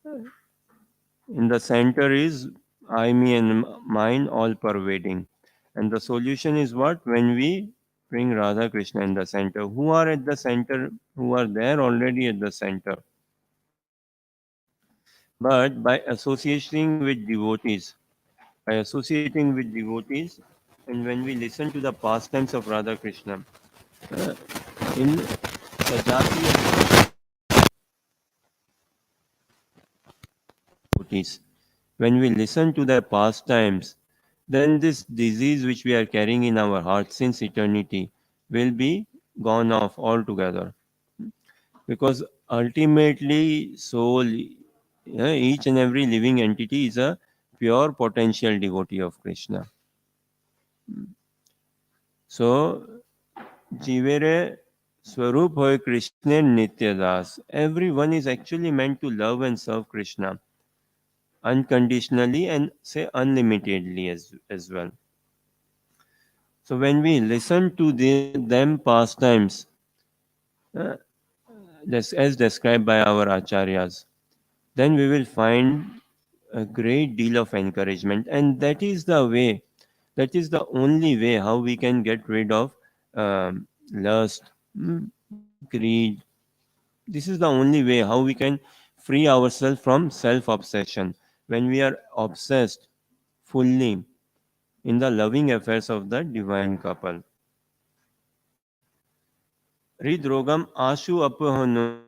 In the center is I, me, and mine, all pervading. And the solution is what? When we bring Radha Krishna in the center. Who are at the center? Who are there already at the center? But by associating with devotees, and when we listen to the pastimes of Radha Krishna, uh, in Sajati devotees, when we listen to their pastimes, then this disease which we are carrying in our heart since eternity will be gone off altogether. Because ultimately, soul, each and every living entity is a pure potential devotee of Krishna. So, Jivere Swarup hoy Krishna Nityadas. Everyone is actually meant to love and serve Krishna unconditionally and say unlimitedly as well. So when we listen to them pastimes, uh, as described by our acharyas, then we will find a great deal of encouragement, and that is the way, that is the only way how we can get rid of lust, greed. This is the only way how we can free ourselves from self obsession when we are obsessed fully in the loving affairs of the divine couple. Hridrogam ashu apahanoti,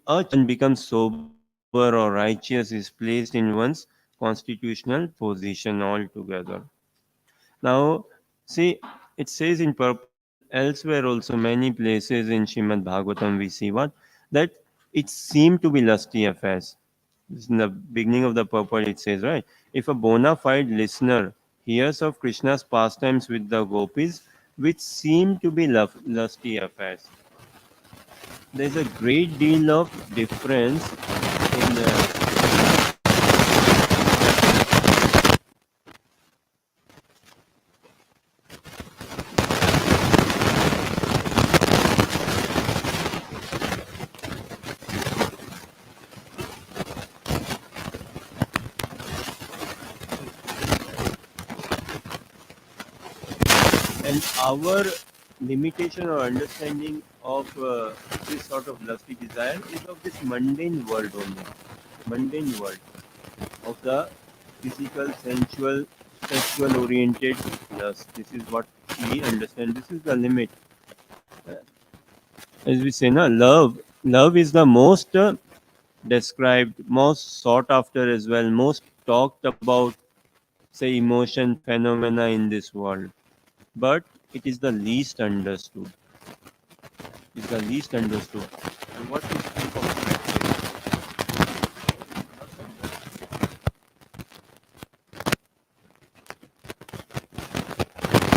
a child becomes sober or righteous is placed in one's constitutional position altogether. Now, see, it says in purport elsewhere also many places in Srimad Bhagavatam we see what? That it seemed to be lusty affairs. In the beginning of the purport it says, right? If a bona fide listener hears of Krishna's pastimes with the gopis, which seem to be lusty affairs, there's a great deal of difference in and our limitation or understanding of this sort of lusty desire is of this mundane world only, mundane world of the physical, sensual, sexual oriented lust. This is what we understand. This is the limit. As we say, na, love is the most described, most sought after as well, most talked about, say, emotion phenomena in this world. But it is the least understood. Is the least understood. And what we speak of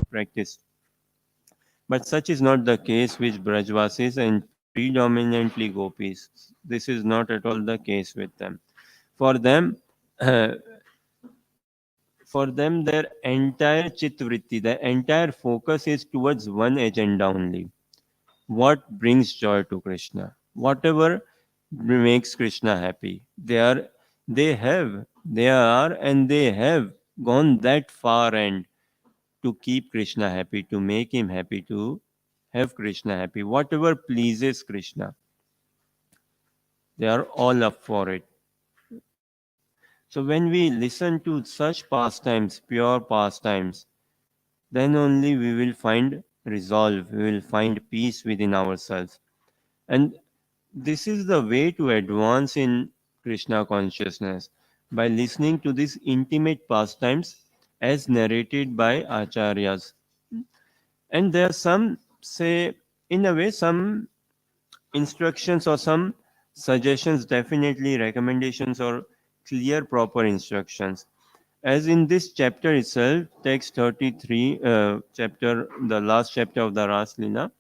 practice. But such is not the case with Brajvasis and predominantly gopis. This is not at all the case with them. For them, for them, their entire chitvritti, their entire focus is towards one agenda only. What brings joy to Krishna? Whatever makes Krishna happy. They are, and they have gone that far and to keep Krishna happy, to make him happy, to have Krishna happy. Whatever pleases Krishna, they are all up for it. So when we listen to such pastimes, pure pastimes, then only we will find resolve, we will find peace within ourselves. And this is the way to advance in Krishna consciousness by listening to these intimate pastimes as narrated by acharyas. And there are some, say, in a way, some instructions or some suggestions, definitely recommendations or clear, proper instructions. As in this chapter itself, text 33, chapter, the last chapter of the Ras Lila,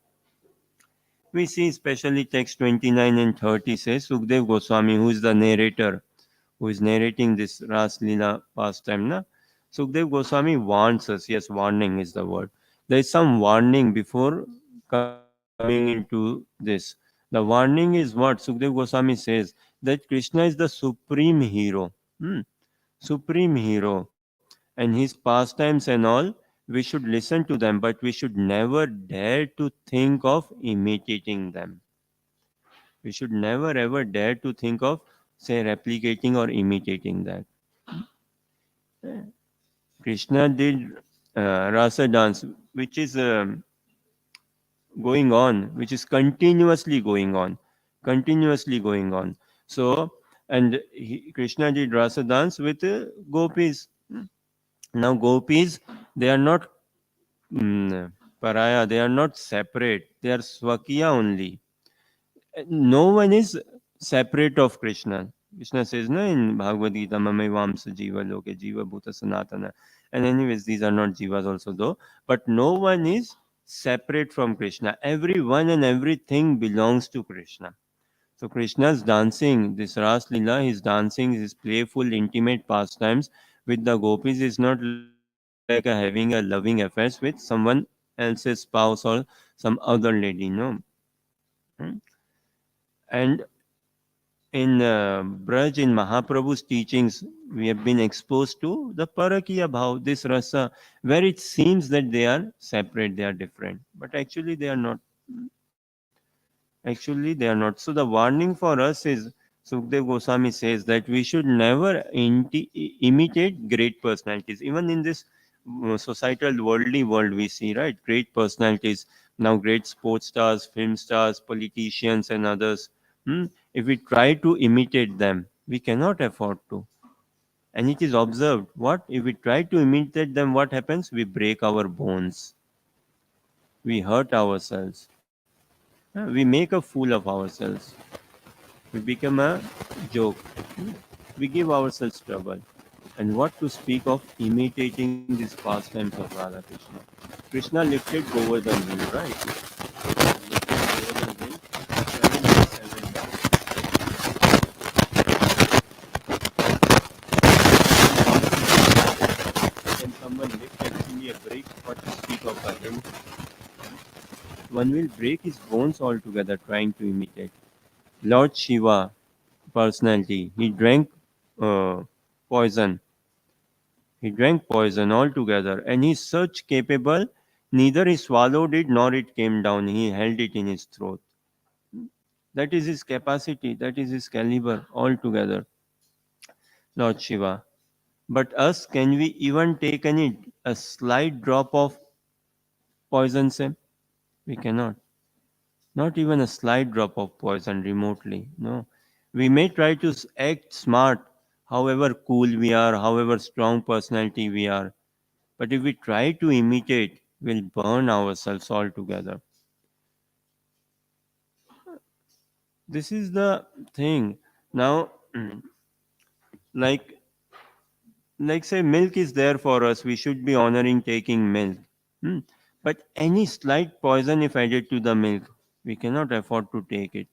we see especially text 29 and 30 says Sukdev Goswami, who is the narrator, who is narrating this Ras Lila pastime, na? Sukdev Goswami warns us. Yes, warning is the word. There is some warning before coming into this. The warning is what Sukdev Goswami says, that Krishna is the supreme hero. Hmm? Supreme hero. And his pastimes and all, we should listen to them, but we should never dare to think of imitating them. We should never ever dare to think of, say, replicating or imitating that. Krishna did rasa dance, which is going on, which is continuously going on. So, Krishna did rasa dance with gopis. Now, gopis, they are not paraya, they are not separate, they are swakiya only. No one is separate of Krishna. Krishna says no in Bhagavad Gita, Mame Vamsa Jiva Loke Jiva Bhuta Sanatana. And anyways, these are not jivas also though. But no one is separate from Krishna. Everyone and everything belongs to Krishna. So Krishna's dancing, this Ras Leela, his dancing, his playful, intimate pastimes with the gopis is not like having a loving affairs with someone else's spouse or some other lady, no. Hmm? And in Braj, in Mahaprabhu's teachings, we have been exposed to the Parakiya Bhav, this rasa, where it seems that they are separate, they are different. But actually, they are not. Actually, they are not. So, the warning for us is Sukdev Goswami says that we should never imitate great personalities. Even in this societal, worldly world, we see, right? Great personalities, now great sports stars, film stars, politicians, and others. Hmm? If we try to imitate them, we cannot afford to. And it is observed what? If we try to imitate them, what happens? We break our bones, we hurt ourselves. We make a fool of ourselves. We become a joke. We give ourselves trouble. And what to speak of imitating these pastimes of Radha Krishna? Krishna lifted Govardhan hill, right? Lifted Govardhan hill 7 by 7 Can someone lift actually a brick? What to speak of a hill? One will break his bones altogether trying to imitate. Lord Shiva, personality, he drank uh, poison. He drank poison altogether, and he's such capable, neither he swallowed it nor it came down, he held it in his throat. That is his capacity, that is his caliber altogether, Lord Shiva. But us, can we even take a slight drop of poison, Sam? We cannot. Not even a slight drop of poison remotely. No. We may try to act smart, however cool we are, however strong personality we are. But if we try to imitate, we'll burn ourselves altogether. This is the thing. Now, like like say milk is there for us, we should be honoring taking milk. Hmm. But any slight poison if added to the milk, we cannot afford to take it.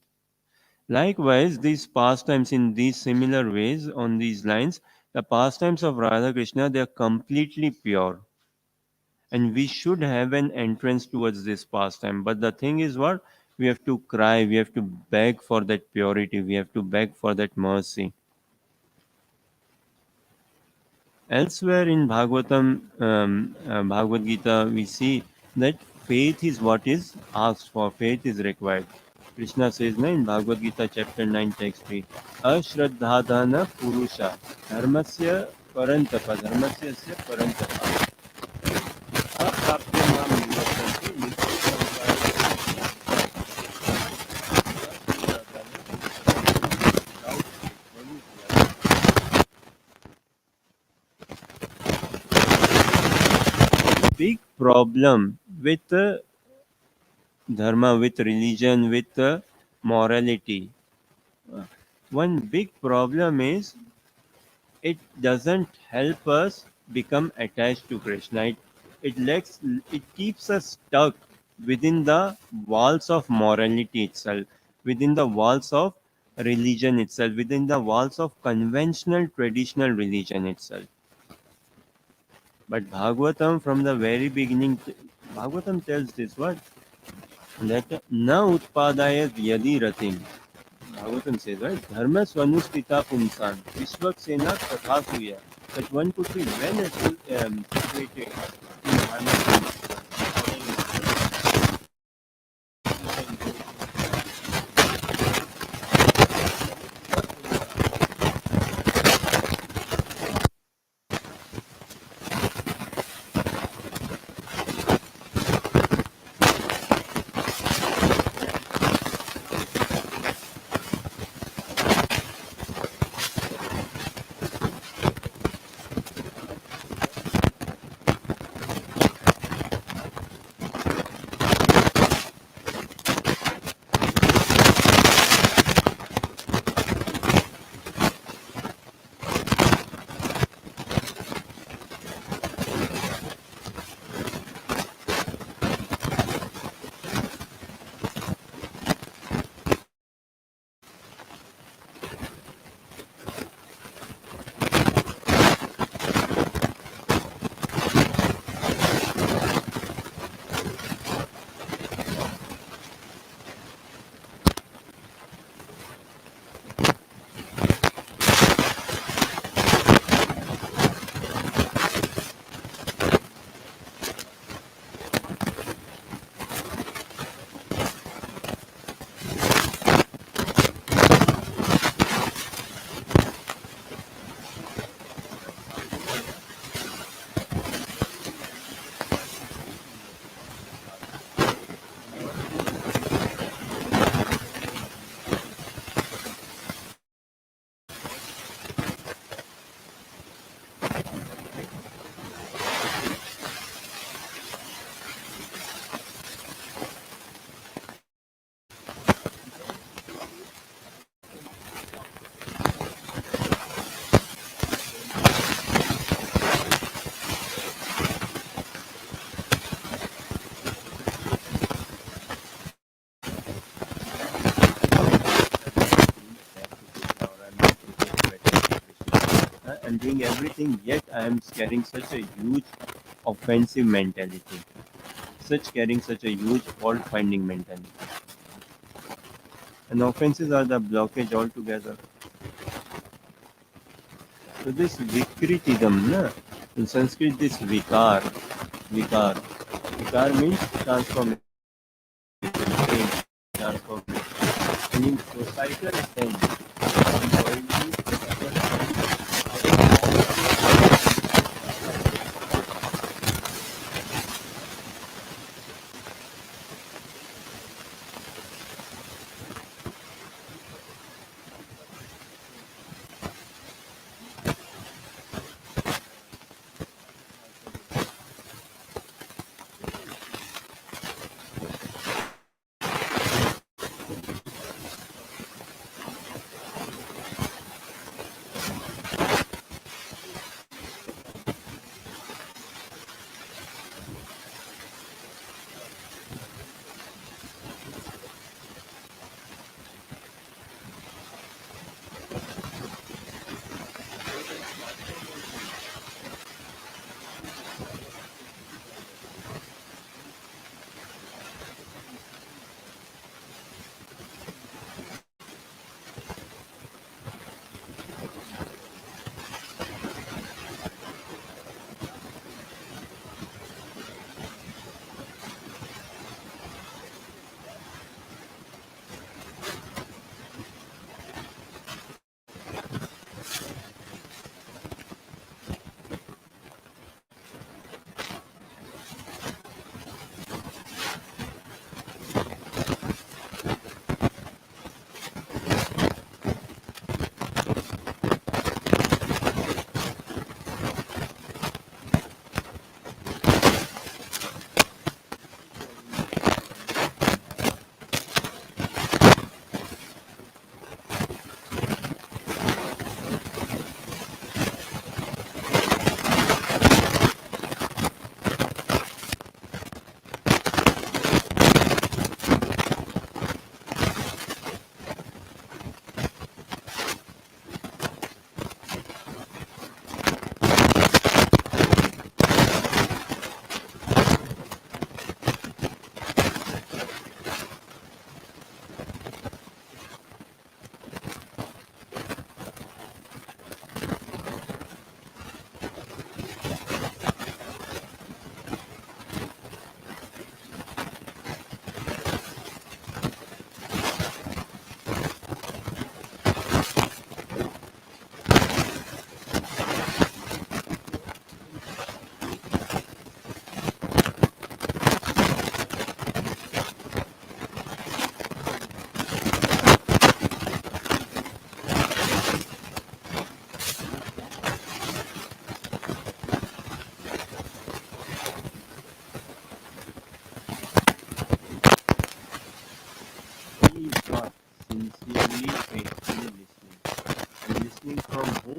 Likewise, these pastimes in these similar ways on these lines, the pastimes of Radha Krishna, they are completely pure. And we should have an entrance towards this pastime. But the thing is what? We have to cry, we have to beg for that purity, we have to beg for that mercy. Elsewhere in Bhagavad Gita, we see that faith is what is asked for, faith is required. Krishna says na, in Bhagavad Gita, chapter 9, text 3, Ashraddhadana Purusha, Dharmasya Parantapa, Dharmasya Asya Parantapa, Aprapya Mam Nivartanti, big problem with dharma, with religion, with morality. Uh, One big problem is it doesn't help us become attached to Krishna. It keeps us stuck within the walls of morality itself, within the walls of religion itself, within the walls of conventional traditional religion itself. But Bhagavatam from the very beginning, Bhagavatam tells this what? that na utpadayat yadi ratim. Bhagavatam says, right? Dharma swanustita pumsan. Vishwaksena tatha suya. That one could be well situated in dharma. I'm doing everything, yet I am carrying such a huge offensive mentality, such a huge fault finding mentality. And offenses are the blockage altogether. So this vikritism, na, in Sanskrit, this vikar means transformation, change, transformation. And in societal sense,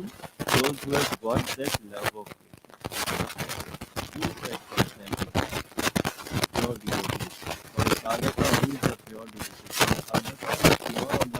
those who have got that love of Krishna. Who is that person? Pure devotee. Or a sadhaka, who is a pure devotee? Sadhaka is pure on the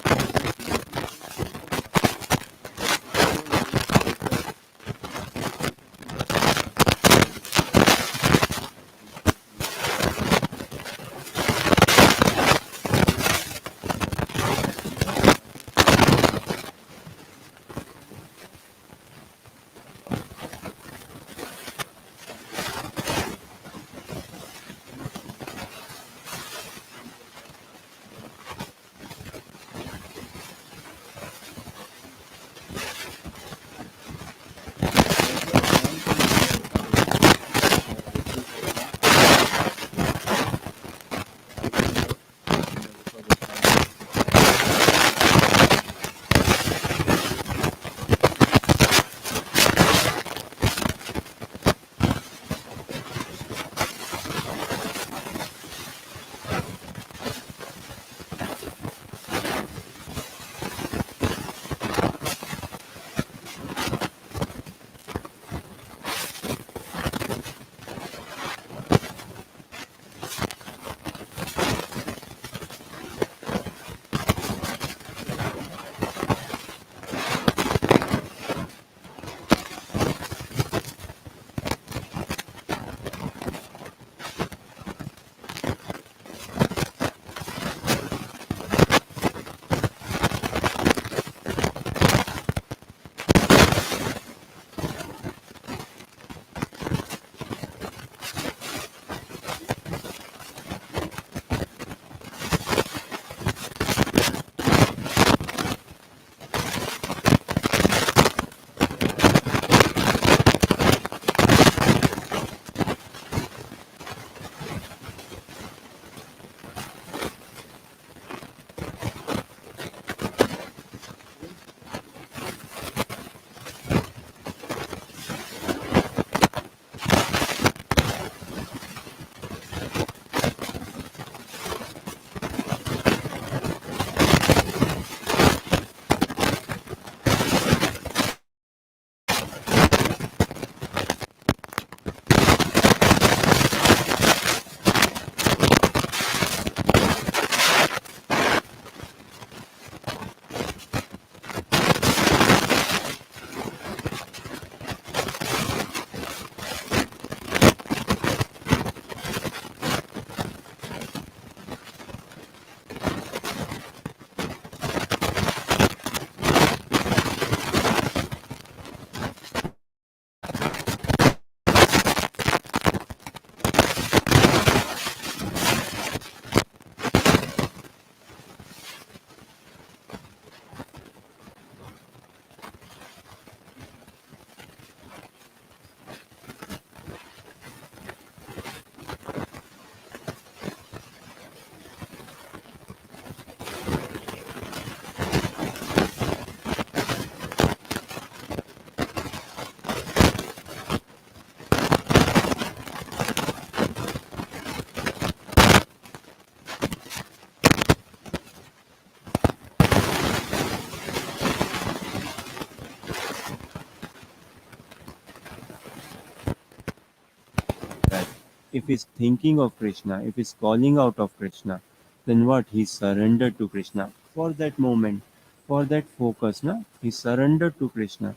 that if he's thinking of Krishna, if he's calling out of Krishna, then what? He surrendered to Krishna for that moment, for that focus. Na? He surrendered to Krishna.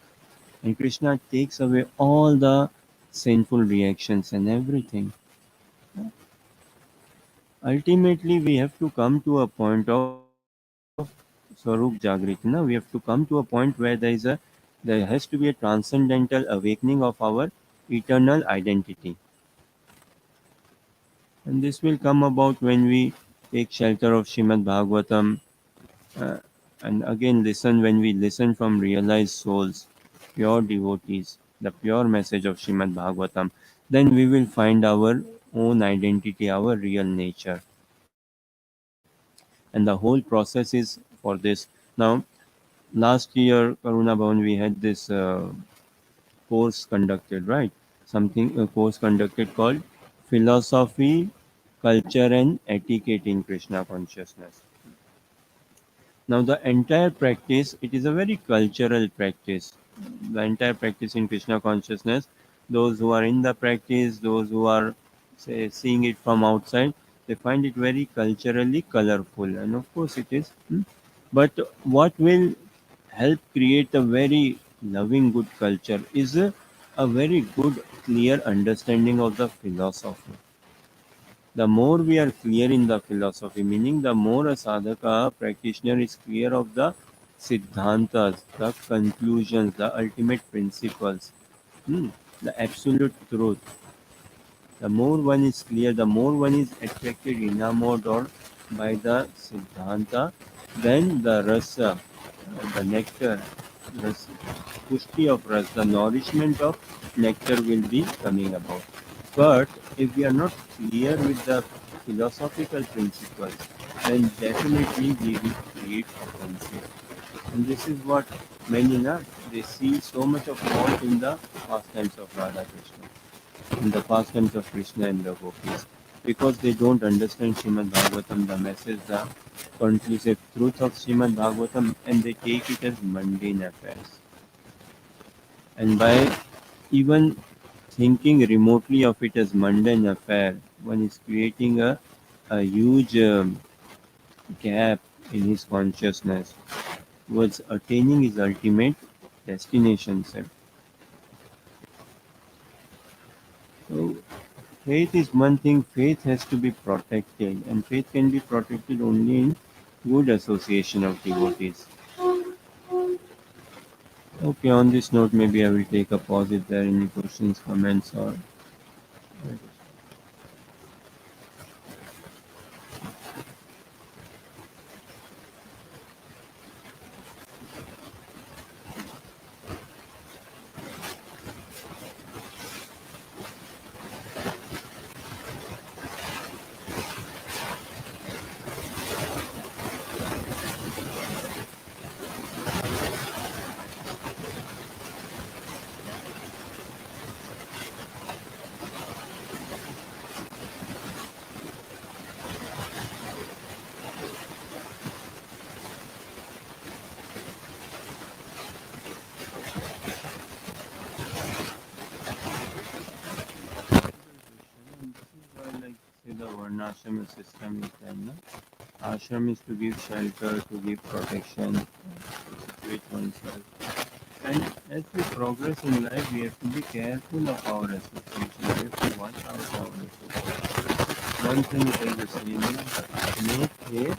And Krishna takes away all the sinful reactions and everything. Ultimately, we have to come to a point of Swarup Jagriti. Na? We have to come to a point where there has to be a transcendental awakening of our eternal identity. And this will come about when we take shelter of Srimad Bhagavatam uh, and again listen when we listen from realized souls, pure devotees, the pure message of Srimad Bhagavatam. Then we will find our own identity, our real nature. And the whole process is for this. Now, last year, Karuna Bhavan, we had this course conducted, right? Something a course conducted called Philosophy, Culture and Etiquette in Krishna Consciousness. Now the entire practice, it is a very cultural practice. the entire practice in Krishna consciousness, those who are in the practice, those who are say seeing it from outside, they find it very culturally colorful, and of course it is. But what will help create a very loving good culture is a very good clear understanding of the philosophy. The more we are clear in the philosophy, meaning the more a sadhaka practitioner is clear of the siddhantas, the conclusions, the ultimate principles, hmm, the absolute truth. The more one is clear, the more one is attracted, enamored, or by the siddhanta, then the rasa, the nectar, ras, pushti of ras, the nourishment of nectar will be coming about. But if we are not clear with the philosophical principles, then definitely we will create offenses. And this is what many they see so much of fault in the pastimes of Radha Krishna, in the pastimes of Krishna and the gopis, because they don't understand Srimad Bhagavatam, the message, the conclusive truth of Srimad Bhagavatam, and they take it as mundane affairs. And by even thinking remotely of it as mundane affair, one is creating a huge gap in his consciousness towards attaining his ultimate destination set. So faith is one thing, faith has to be protected, and faith can be protected only in good association of devotees. Okay, on this note, maybe I will take a pause if there are any questions, comments, or and this is why, like, say, the Varnashrama system is there, no? Ashram is to give shelter, to give protection, to situate oneself. And as we progress in life, we have to be careful of our association. We have to watch out our association. One thing is the same is make hay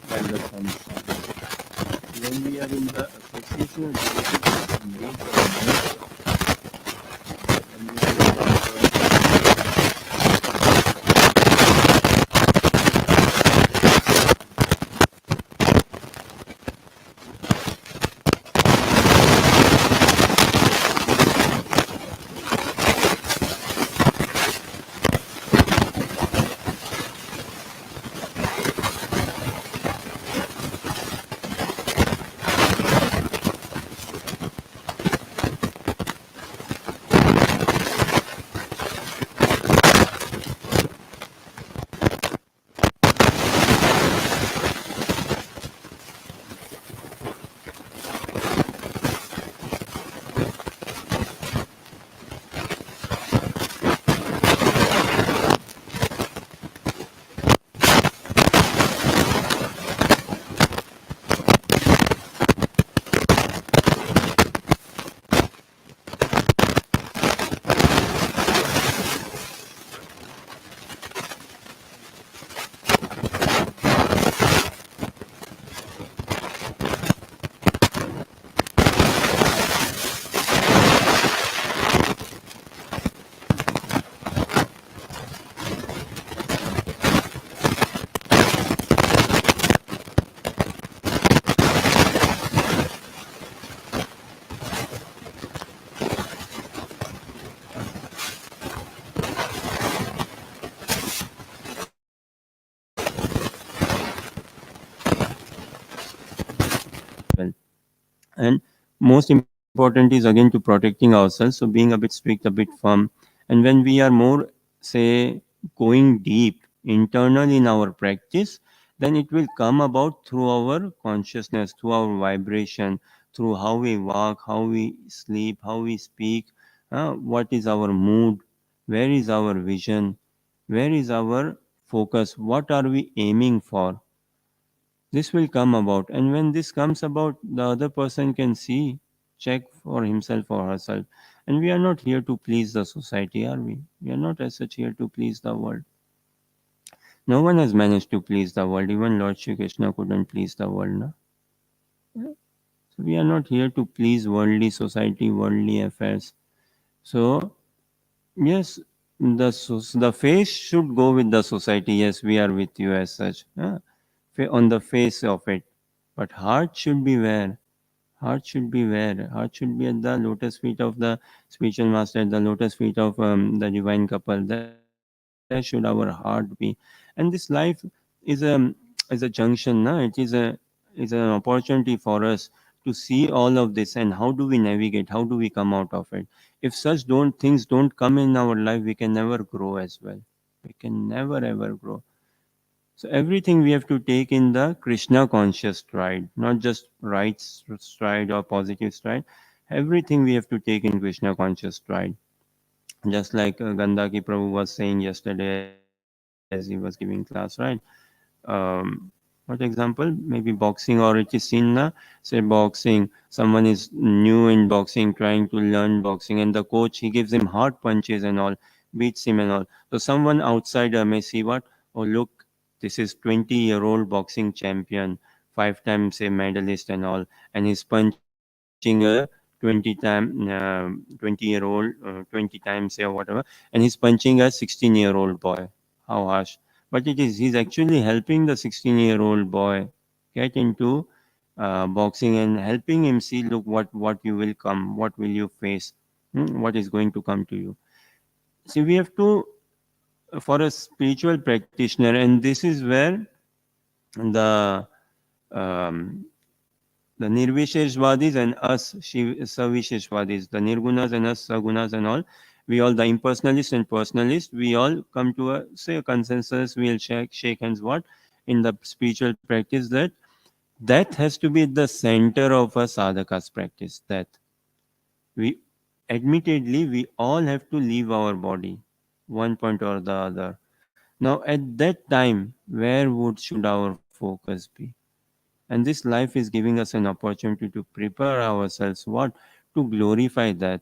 while the sun shines. When we are in the association of devotees, we make the most of it. When we are in well. And most important is again to protecting ourselves. So being a bit strict, a bit firm. And when we are more, say, going deep internal in our practice, then it will come about through our consciousness, through our vibration, through how we walk, how we sleep, how we speak, what is our mood, where is our vision, where is our focus, what are we aiming for. This will come about, and when this comes about, the other person can see, check for himself or herself. And we are not here to please the society, are we? We are not as such here to please the world. No one has managed to please the world. Even Lord Shri Krishna couldn't please the world. Na? Yeah. So we are not here to please worldly society, worldly affairs. So yes, the face should go with the society. Yes, we are with you as such, on the face of it. But heart should be where? Heart should be where? Heart should be at the lotus feet of the spiritual master, at the lotus feet of the divine couple. There should our heart be. And this life is a junction, na? It is an opportunity for us to see all of this, and how do we navigate? How do we come out of it? If such don't things don't come in our life, we can never grow as well. We can never ever grow. So everything we have to take in the Krishna conscious stride, not just right stride or positive stride. Everything we have to take in Krishna conscious stride. Just like Gandaki Prabhu was saying yesterday as he was giving class, right? Um, what example? Maybe boxing, or it is seen na, say boxing. Someone is new in boxing, trying to learn boxing, and the coach he gives him hard punches and all, beats him and all. So someone outsider may see what? Oh look, this is 20-year-old boxing champion, 5 times a medalist and all, and he's punching a 20-year-old, 20 times or whatever, and he's punching a 16-year-old boy. How harsh! But it is he's actually helping the 16-year-old boy get into boxing, and helping him see, look, what you will come, what will you face, what is going to come to you. See, we have to, for a spiritual practitioner, and this is where the um, the Nirvisheshvadis and us Savisheshvadis, the Nirgunas and us Sagunas and all, we all, the impersonalists and personalists, we all come to a say a consensus. We'll shake hands. What in the spiritual practice, that death has to be at the center of a sadhaka's practice. That we, admittedly, we all have to leave our body, one point or the other. Now, at that time, where would should our focus be? And this life is giving us an opportunity to prepare ourselves, what? To glorify that.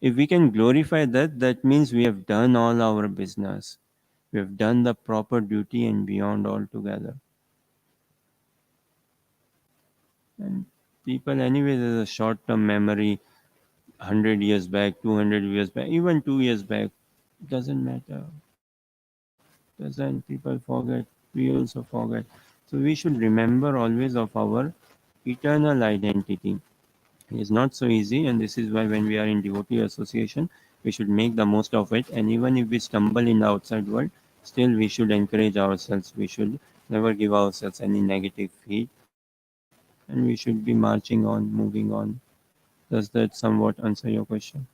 If we can glorify that, that means we have done all our business. We have done the proper duty and beyond altogether. And people, anyway, there's a short term memory, 100 years back, 200 years back, even 2 years back. Doesn't matter. Doesn't. People forget. We also forget. So we should remember always of our eternal identity. It is not so easy, and this is why when we are in devotee association, we should make the most of it. And even if we stumble in the outside world, still we should encourage ourselves. We should never give ourselves any negative feed, and we should be marching on, moving on. Does that somewhat answer your question?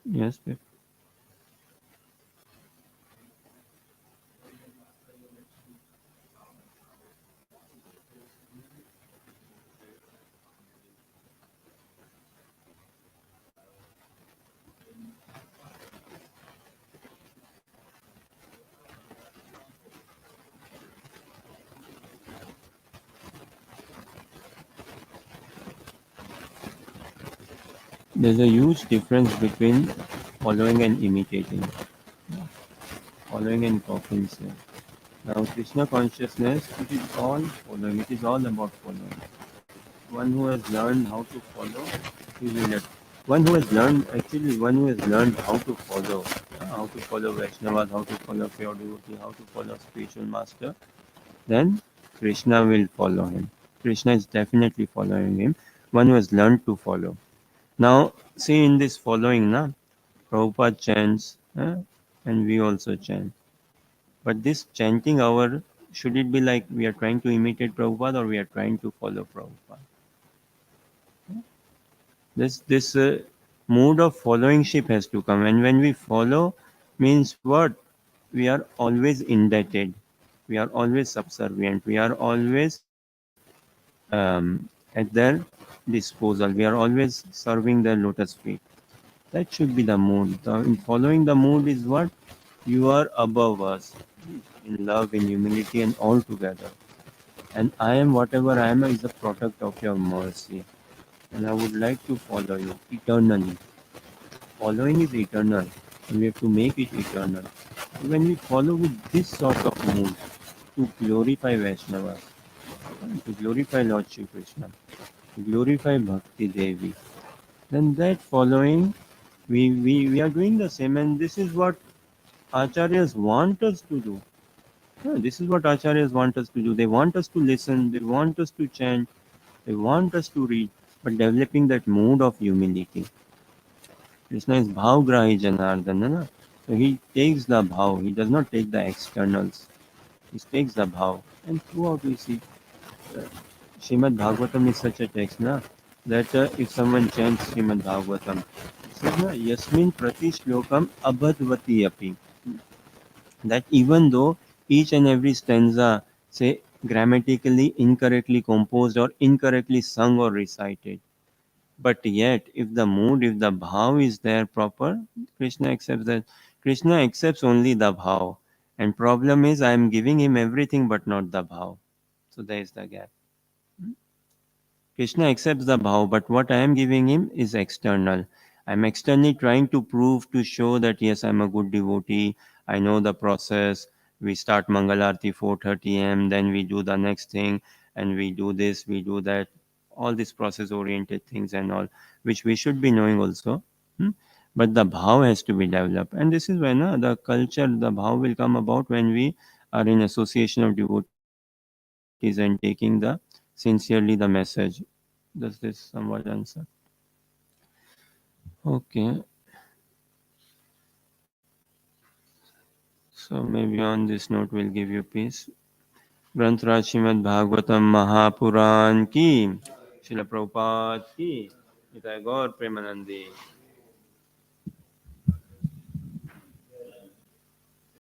Yes, Pip. There's a huge difference between following and imitating, following and copying. Say. Now, Krishna consciousness, it is all following. It is all about following. One who has learned how to follow, he will let. One who has learned, actually, one who has learned how to follow Vaishnavas, how to follow pure devotee, how to follow spiritual master, then Krishna will follow him. Krishna is definitely following him. One who has learned to follow. Now, see in this following, na, Prabhupada chants, and we also chant. But this chanting our, should it be like we are trying to imitate Prabhupada or we are trying to follow Prabhupada? This mood of followingship has to come, and when we follow, means what? We are always indebted. We are always subservient. We are always at their disposal. We are always serving their lotus feet. That should be the mood. In following the mood is what? You are above us in love, in humility, and all together. And I am whatever I am is a product of your mercy. And I would like to follow you eternally. Following is eternal, and we have to make it eternal. When we follow with this sort of mood to glorify Vaishnavas, to glorify Lord Shri Krishna, to glorify Bhakti Devi, then that following, we are doing the same, and this is what Acharyas want us to do. Yeah, this is what Acharyas want us to do. They want us to listen, they want us to chant, they want us to read, but developing that mood of humility. Krishna is bhavgrahi Janardana. Na? So he takes the bhav, he does not take the externals. He takes the bhav. And throughout we see uh, Srimad Bhagavatam is such a text na, that if someone chants Srimad Bhagavatam, it says na, Yasmin Prati Shlokam Abhadvati Api. That even though each and every stanza, say, grammatically incorrectly composed or incorrectly sung or recited, but yet if the mood, if the bhav is there proper, Krishna accepts that. Krishna accepts only the bhav, and problem is I am giving him everything but not the bhav. So there is the gap. Krishna accepts the bhav, but what I am giving him is external. I am externally trying to prove, to show that yes, I am a good devotee. I know the process. We start Mangalarti 4:30 am, then we do the next thing, and we do this, we do that. All these process-oriented things and all, which we should be knowing also. Hmm? But the bhav has to be developed, and this is when the culture, the bhav will come about when we are in association of devotees and taking the sincerely the message. Does this somewhat answer? Okay. So maybe on this note we'll give you peace. ग्रंथराज Shrimad Bhagavatam Mahapuran की, शिल प्रभुपाद की, निताय गौर प्रेमानंदी।